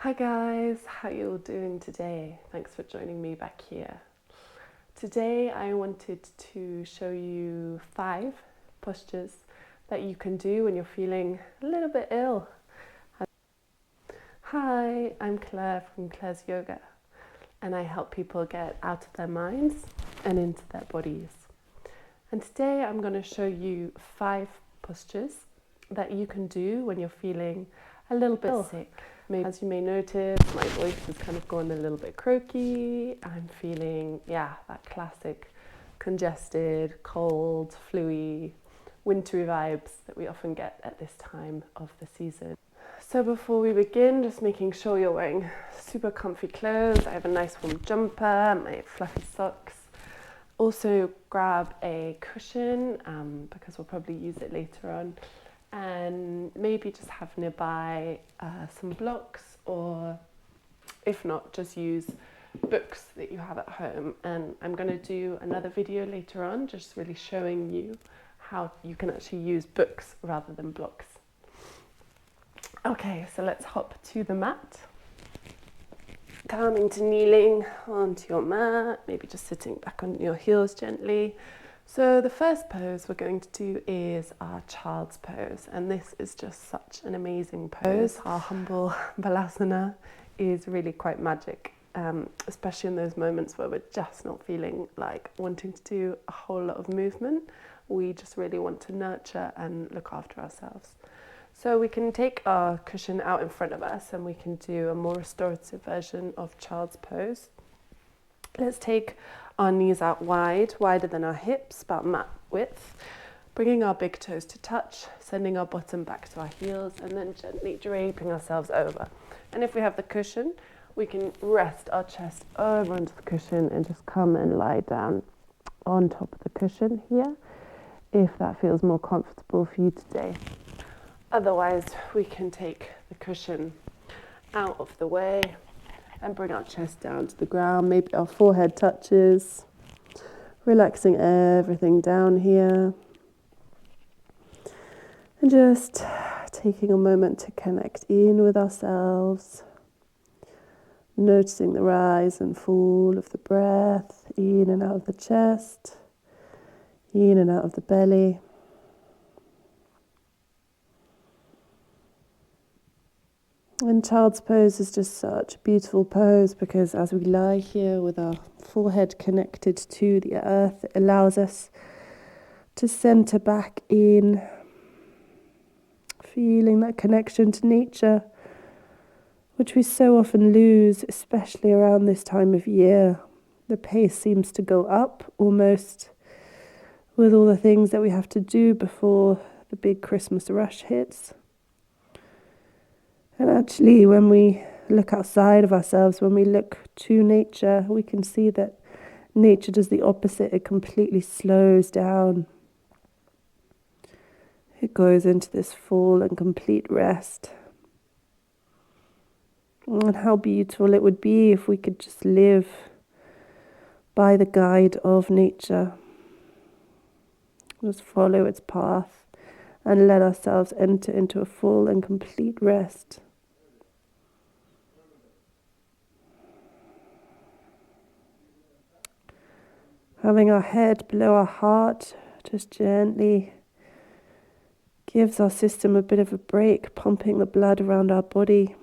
Hi guys, how you all doing today? Thanks for joining me back here. Today I wanted to show you 5 postures that you can do when you're feeling a little bit ill. Hi, I'm Claire from Claire's Yoga, and I help people get out of their minds and into their bodies. And today I'm going to show you 5 postures that you can do when you're feeling a little bit sick. Maybe, as you may notice, my voice has kind of gone a little bit croaky. I'm feeling, that classic congested, cold, flu-y, wintry vibes that we often get at this time of the season. So before we begin, just making sure you're wearing super comfy clothes. I have a nice warm jumper, my fluffy socks. Also grab a cushion because we'll probably use it later on. And maybe just have nearby some blocks, or if not, just use books that you have at home. And I'm going to do another video later on just really showing you how you can actually use books rather than blocks. Okay, so let's hop to the mat. Coming to kneeling onto your mat, maybe just sitting back on your heels gently. So the first pose we're going to do is our child's pose, and this is just such an amazing pose. Our humble Balasana is really quite magic, especially in those moments where we're just not feeling like wanting to do a whole lot of movement. We just really want to nurture and look after ourselves. So we can take our cushion out in front of us and we can do a more restorative version of child's pose. Let's take our knees out wide, wider than our hips, about mat width. Bringing our big toes to touch, sending our bottom back to our heels, and then gently draping ourselves over. And if we have the cushion, we can rest our chest over onto the cushion and just come and lie down on top of the cushion here, if that feels more comfortable for you today. Otherwise, we can take the cushion out of the way and bring our chest down to the ground. Maybe our forehead touches, relaxing everything down here. And just taking a moment to connect in with ourselves, noticing the rise and fall of the breath, in and out of the chest, in and out of the belly. And child's pose is just such a beautiful pose because as we lie here with our forehead connected to the earth, it allows us to center back in, feeling that connection to nature, which we so often lose, especially around this time of year. The pace seems to go up almost with all the things that we have to do before the big Christmas rush hits. And actually, when we look outside of ourselves, when we look to nature, we can see that nature does the opposite. It completely slows down. It goes into this full and complete rest. And how beautiful it would be if we could just live by the guide of nature. Just follow its path and let ourselves enter into a full and complete rest. Having our head below our heart just gently gives our system a bit of a break, pumping the blood around our body.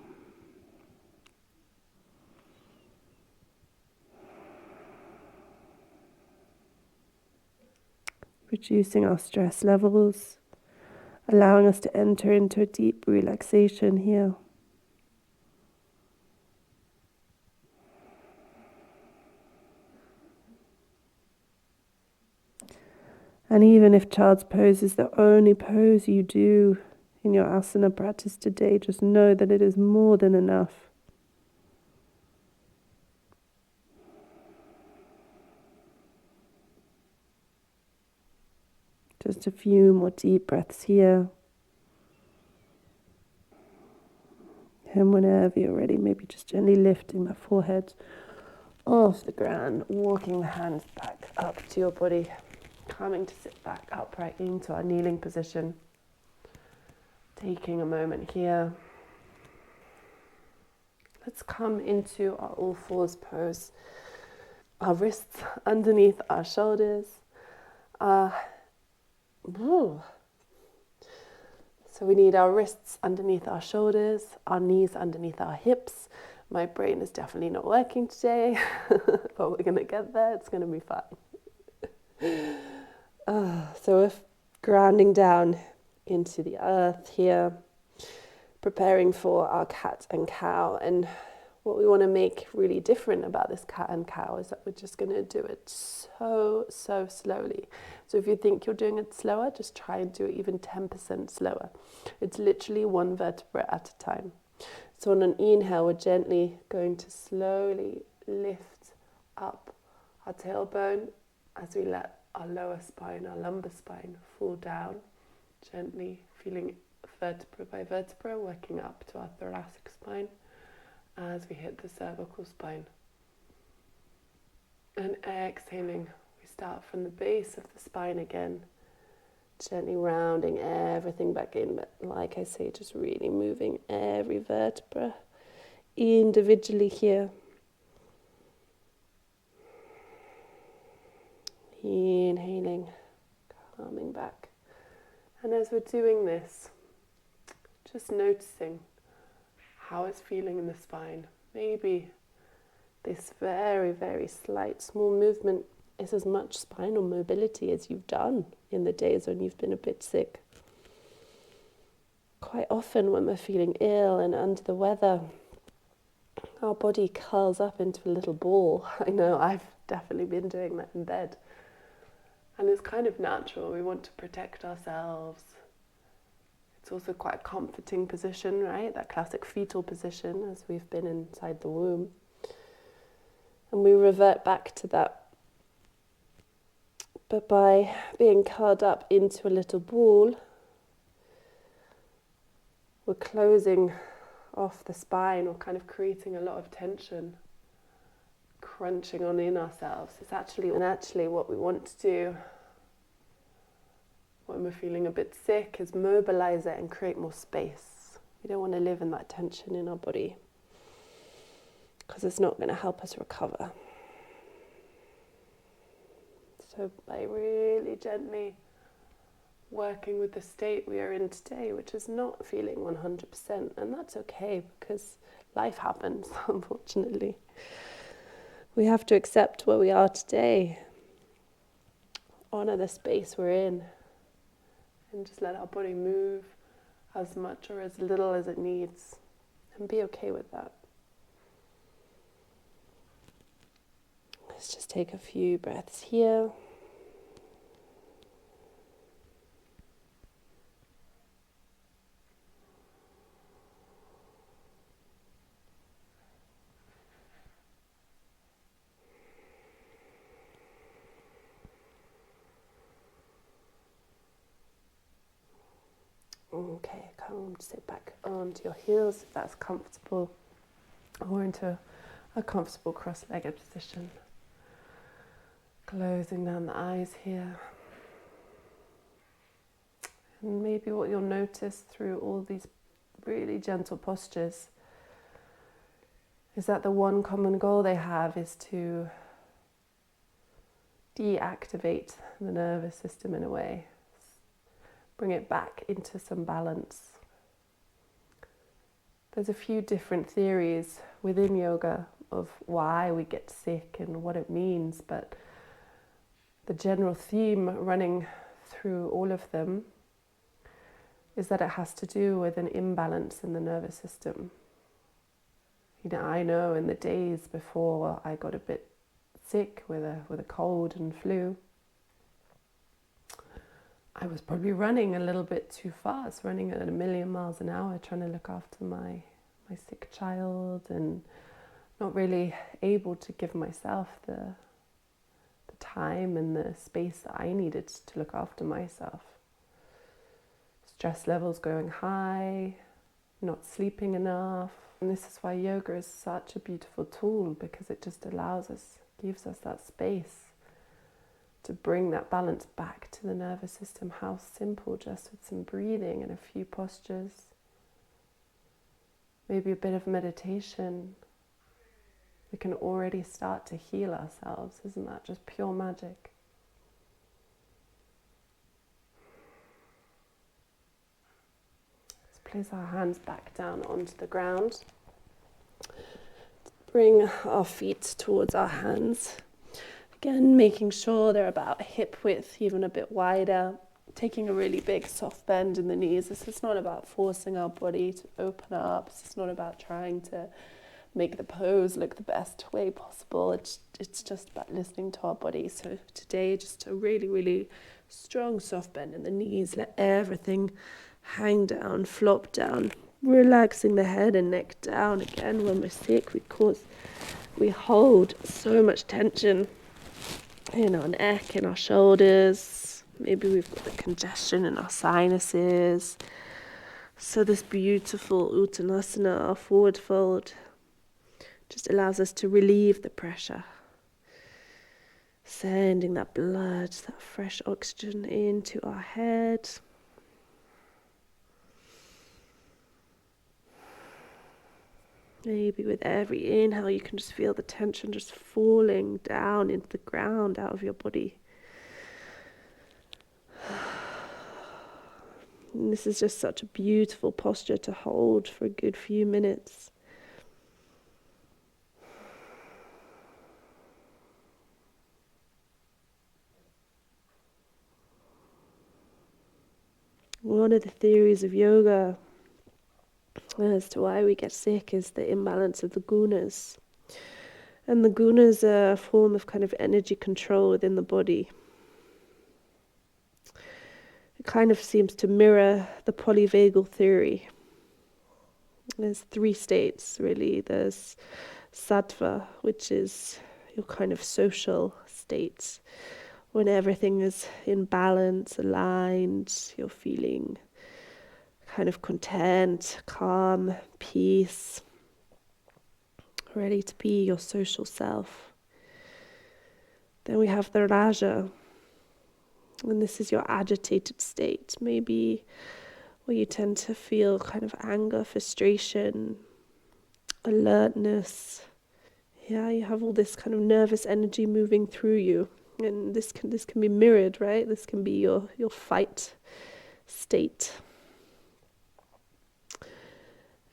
Reducing our stress levels, allowing us to enter into a deep relaxation here. And even if child's pose is the only pose you do in your asana practice today, just know that it is more than enough. Just a few more deep breaths here. And whenever you're ready, maybe just gently lifting the forehead off the ground, walking the hands back up to your body. Coming to sit back upright into our kneeling position. Taking a moment here Let's come into our all fours pose. Our wrists underneath our shoulders. So we need our wrists underneath our shoulders, our knees underneath our hips. My brain is definitely not working today, but we're going to get there. It's going to be fun. So we're grounding down into the earth here, preparing for our cat and cow. And what we want to make really different about this cat and cow is that we're just going to do it so slowly. So if you think you're doing it slower, just try and do it even 10% slower. It's literally one vertebra at a time. So on an inhale, we're gently going to slowly lift up our tailbone as we let our lower spine, our lumbar spine, fall down, gently feeling vertebra by vertebra, working up to our thoracic spine as we hit the cervical spine. And exhaling, we start from the base of the spine again, gently rounding everything back in, but like I say, just really moving every vertebra individually here. Inhaling, calming back. And as we're doing this, just noticing how it's feeling in the spine. Maybe this very slight small movement is as much spinal mobility as you've done in the days when you've been a bit sick. Quite often when we're feeling ill and under the weather, our body curls up into a little ball. I know, I've definitely been doing that in bed. And it's kind of natural. We want to protect ourselves. It's also quite a comforting position, right? That classic fetal position as we've been inside the womb. And we revert back to that. But by being curled up into a little ball, we're closing off the spine or kind of creating a lot of tension, crunching on in ourselves. It's actually what we want to do when we're feeling a bit sick is mobilize it and create more space. We don't want to live in that tension in our body because it's not going to help us recover. So by really gently working with the state we are in today, which is not feeling 100%, and that's okay because life happens, unfortunately. We have to accept where we are today, honor the space we're in, and just let our body move as much or as little as it needs, and be okay with that. Let's just take a few breaths here. Okay, come sit back onto your heels if that's comfortable, or into a comfortable cross-legged position. Closing down the eyes here. And maybe what you'll notice through all these really gentle postures is that the one common goal they have is to deactivate the nervous system in a way. Bring it back into some balance. There's a few different theories within yoga of why we get sick and what it means, but the general theme running through all of them is that it has to do with an imbalance in the nervous system. You know, I know in the days before I got a bit sick with a cold and flu, I was probably running a little bit too fast, running at 1,000,000 miles an hour, trying to look after my sick child, and not really able to give myself the time and the space that I needed to look after myself. Stress levels going high, not sleeping enough. And this is why yoga is such a beautiful tool, because it just allows us, gives us that space to bring that balance back to the nervous system. How simple, just with some breathing and a few postures. maybe a bit of meditation. We can already start to heal ourselves. Isn't that just pure magic? Let's place our hands back down onto the ground. Bring our feet towards our hands. Again, making sure they're about hip width, even a bit wider. Taking a really big soft bend in the knees. This is not about forcing our body to open up. This is not about trying to make the pose look the best way possible. It's just about listening to our body. So today, just a really, really strong soft bend in the knees. Let everything hang down, flop down. Relaxing the head and neck down. Again, when we're sick, we hold so much tension in our neck, in our shoulders. Maybe we've got the congestion in our sinuses. So this beautiful Uttanasana, our forward fold, just allows us to relieve the pressure. Sending that blood, that fresh oxygen into our head. Maybe with every inhale, you can just feel the tension just falling down into the ground out of your body. And this is just such a beautiful posture to hold for a good few minutes. One of the theories of yoga as to why we get sick is the imbalance of the gunas. And the gunas are a form of kind of energy control within the body. It kind of seems to mirror the polyvagal theory. There's 3 states, really. There's sattva, which is your kind of social state. When everything is in balance, aligned, you're feeling kind of content, calm, peace, ready to be your social self. Then we have the raja, and this is your agitated state, maybe where you tend to feel kind of anger, frustration, alertness. Yeah, you have all this kind of nervous energy moving through you, and this can be mirrored, right? This can be your fight state.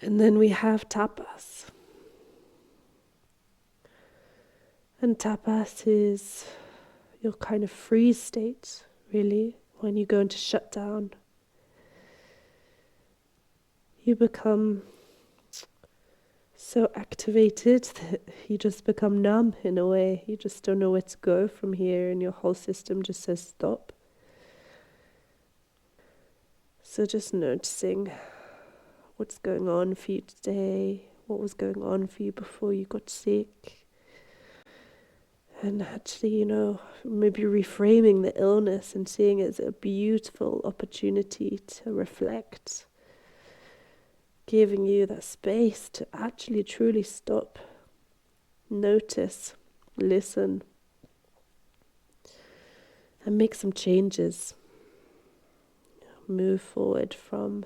And then we have tapas. And tapas is your kind of freeze state, really, when you go into shutdown. You become so activated that you just become numb in a way. You just don't know where to go from here, and your whole system just says stop. So just noticing what's going on for you today, what was going on for you before you got sick. And actually, maybe reframing the illness and seeing it as a beautiful opportunity to reflect. Giving you that space to actually truly stop, notice, listen, and make some changes. Move forward from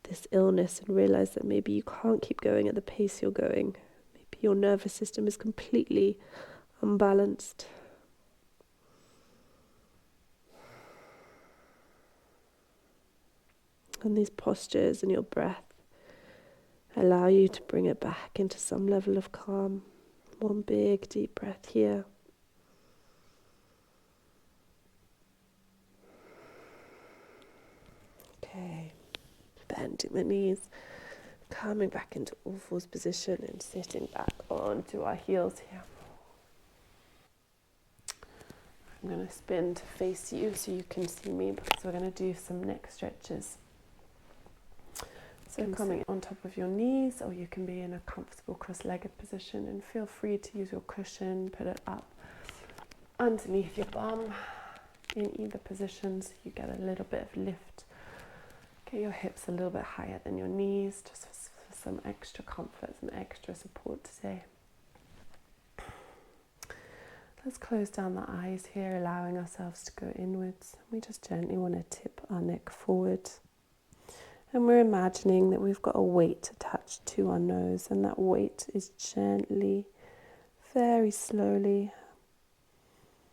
this illness and realize that maybe you can't keep going at the pace you're going. Maybe your nervous system is completely unbalanced. And these postures and your breath allow you to bring it back into some level of calm. One big deep breath here. Okay. Bending the knees, coming back into all fours position and sitting back onto our heels here. I'm going to spin to face you so you can see me, because we're going to do some neck stretches. So coming on top of your knees, or you can be in a comfortable cross-legged position, and feel free to use your cushion, put it up underneath your bum in either position so you get a little bit of lift. Get your hips a little bit higher than your knees, just for some extra comfort, some extra support today. Let's close down the eyes here, allowing ourselves to go inwards. We just gently want to tip our neck forward And we're imagining that we've got a weight attached to our nose, and that weight is gently, very slowly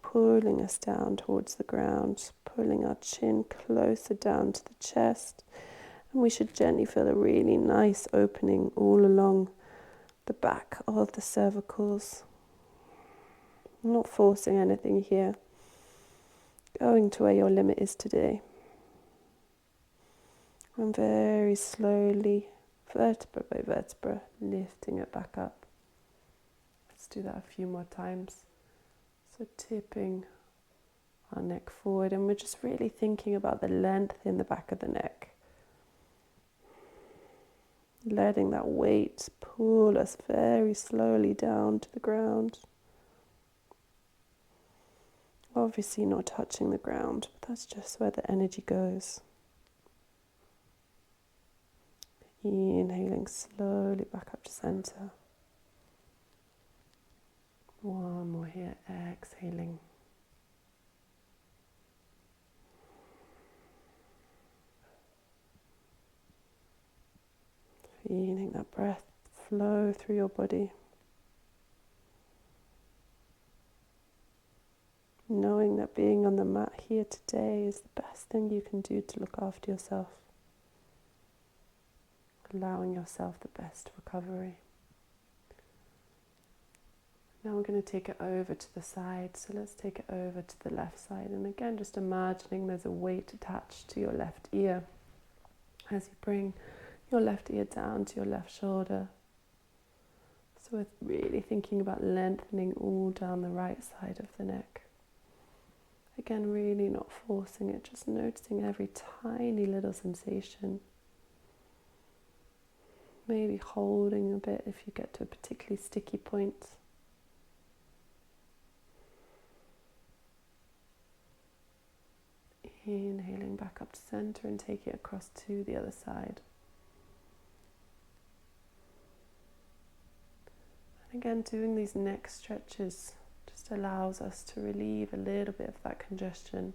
pulling us down towards the ground, pulling our chin closer down to the chest. And we should gently feel a really nice opening all along the back of the cervicals. Not forcing anything here. Going to where your limit is today. And very slowly, vertebra by vertebra, lifting it back up. Let's do that a few more times. So tipping our neck forward, and we're just really thinking about the length in the back of the neck. Letting that weight pull us very slowly down to the ground. Obviously not touching the ground, but that's just where the energy goes. Inhaling slowly back up to center. One more here, exhaling. Feeling that breath flow through your body. Knowing that being on the mat here today is the best thing you can do to look after yourself. Allowing yourself the best recovery. Now we're going to take it over to the side. So let's take it over to the left side. And again, just imagining there's a weight attached to your left ear. As you bring your left ear down to your left shoulder. So we're really thinking about lengthening all down the right side of the neck. Again, really not forcing it, just noticing every tiny little sensation. Maybe holding a bit if you get to a particularly sticky point. Inhaling back up to center and taking it across to the other side. And again, doing these neck stretches just allows us to relieve a little bit of that congestion,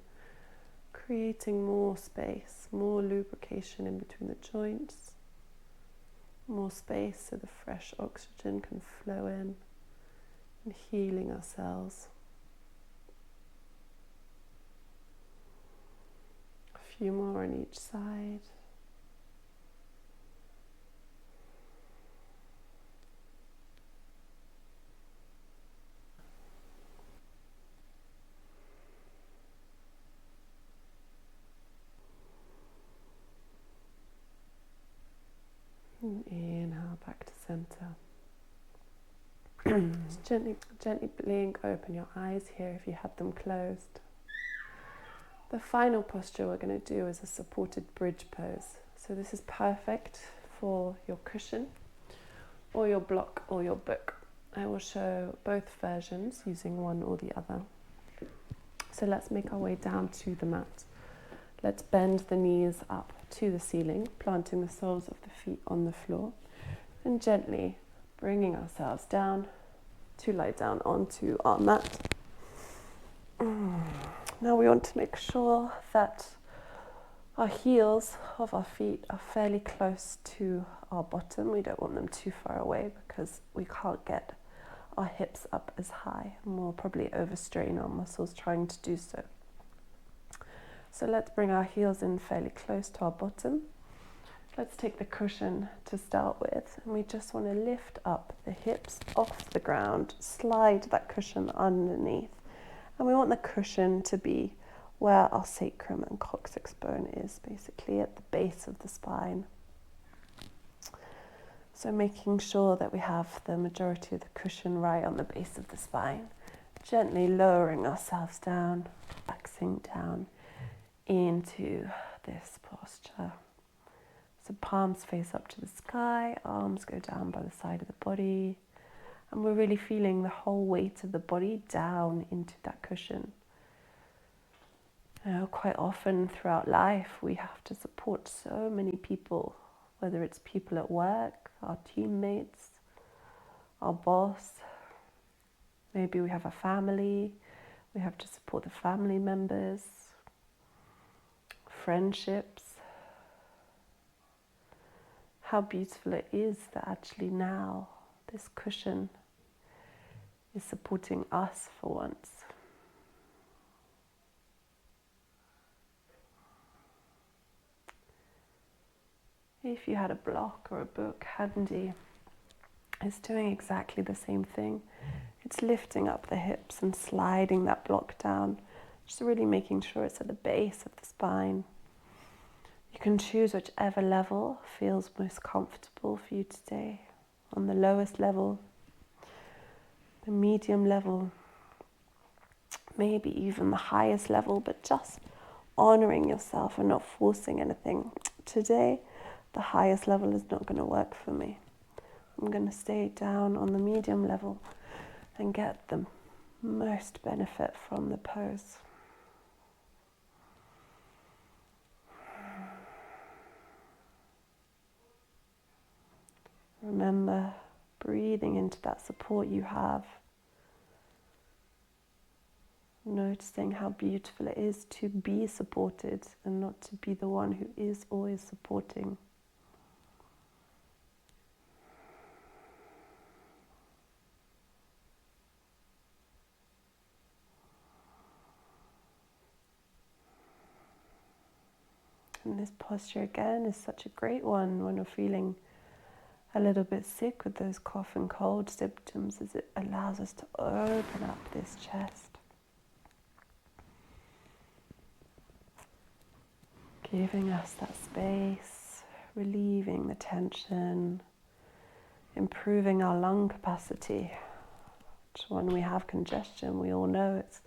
creating more space, more lubrication in between the joints. More space so the fresh oxygen can flow in and healing our cells. A few more on each side. And inhale back to center. Just gently blink open your eyes here if you had them closed. The final posture we're going to do is a supported bridge pose. So this is perfect for your cushion or your block or your book. I will show both versions using one or the other. So let's make our way down to the mat. Let's bend the knees up to the ceiling, planting the soles of the feet on the floor, and gently bringing ourselves down to lie down onto our mat. Now we want to make sure that our heels of our feet are fairly close to our bottom. We don't want them too far away because we can't get our hips up as high, and we'll probably overstrain our muscles trying to do so. So let's bring our heels in fairly close to our bottom. Let's take the cushion to start with, and we just want to lift up the hips off the ground, slide that cushion underneath, and we want the cushion to be where our sacrum and coccyx bone is, basically at the base of the spine. So making sure that we have the majority of the cushion right on the base of the spine, gently lowering ourselves down, relaxing down into this posture. So palms face up to the sky, arms go down by the side of the body, and we're really feeling the whole weight of the body down into that cushion. Quite often throughout life we have to support so many people, whether it's people at work, our teammates, our boss, maybe we have a family, we have to support the family members, friendships, how beautiful it is that actually now this cushion is supporting us for once. If you had a block or a book handy, it's doing exactly the same thing. It's lifting up the hips and sliding that block down, just really making sure it's at the base of the spine. You can choose whichever level feels most comfortable for you today. On the lowest level, the medium level, maybe even the highest level, but just honoring yourself and not forcing anything. Today, the highest level is not going to work for me. I'm going to stay down on the medium level and get the most benefit from the pose. Remember breathing into that support you have. Noticing how beautiful it is to be supported and not to be the one who is always supporting. And this posture again is such a great one when we're feeling a little bit sick with those cough and cold symptoms, as it allows us to open up this chest. Giving us that space, relieving the tension, improving our lung capacity. Which when we have congestion, we all know it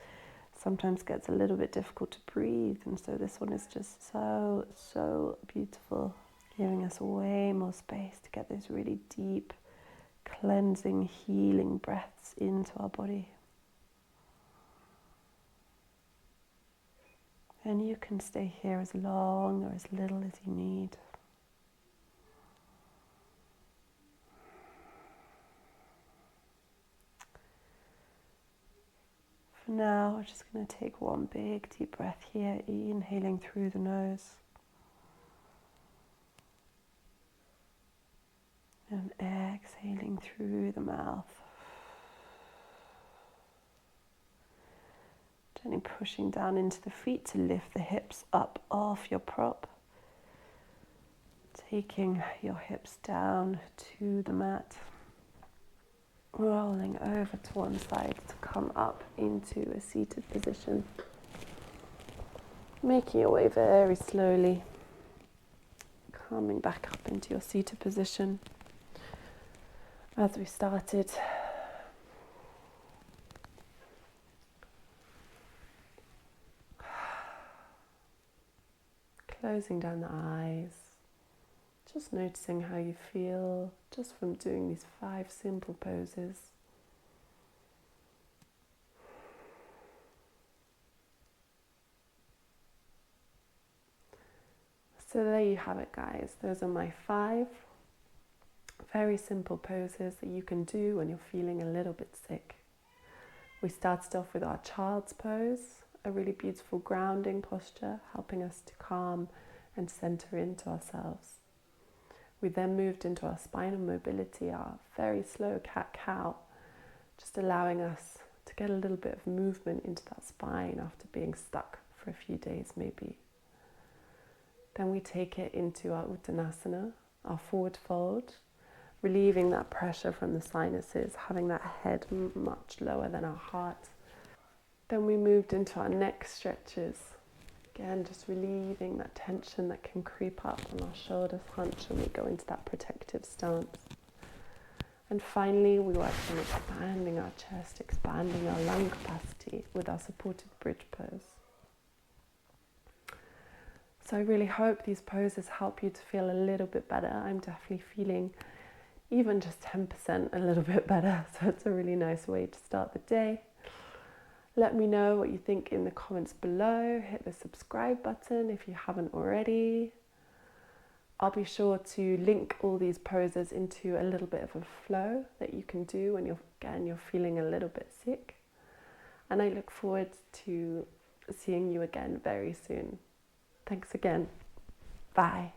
sometimes gets a little bit difficult to breathe, and so this one is just so beautiful, giving us way more space to get those really deep, cleansing, healing breaths into our body. And you can stay here as long or as little as you need. For now, we're just going to take one big deep breath here, inhaling through the nose. And exhaling through the mouth. Gently pushing down into the feet to lift the hips up off your prop. Taking your hips down to the mat. Rolling over to one side to come up into a seated position. Making your way very slowly. Coming back up into your seated position. As we started, closing down the eyes, just noticing how you feel just from doing these 5 simple poses. So there you have it, guys. Those are my 5 very simple poses that you can do when you're feeling a little bit sick. We started off with our child's pose, a really beautiful grounding posture, helping us to calm and center into ourselves. We then moved into our spinal mobility, our very slow cat-cow, just allowing us to get a little bit of movement into that spine after being stuck for a few days maybe. Then we take it into our Uttanasana, our forward fold, relieving that pressure from the sinuses, having that head much lower than our heart. Then we moved into our neck stretches. Again, just relieving that tension that can creep up on our shoulders hunch when we go into that protective stance. And finally, we worked on expanding our chest, expanding our lung capacity with our supported bridge pose. So I really hope these poses help you to feel a little bit better. I'm definitely feeling even just 10% a little bit better. So it's a really nice way to start the day. Let me know what you think in the comments below. Hit the subscribe button if you haven't already. I'll be sure to link all these poses into a little bit of a flow that you can do when you're feeling a little bit sick. And I look forward to seeing you again very soon. Thanks again. Bye.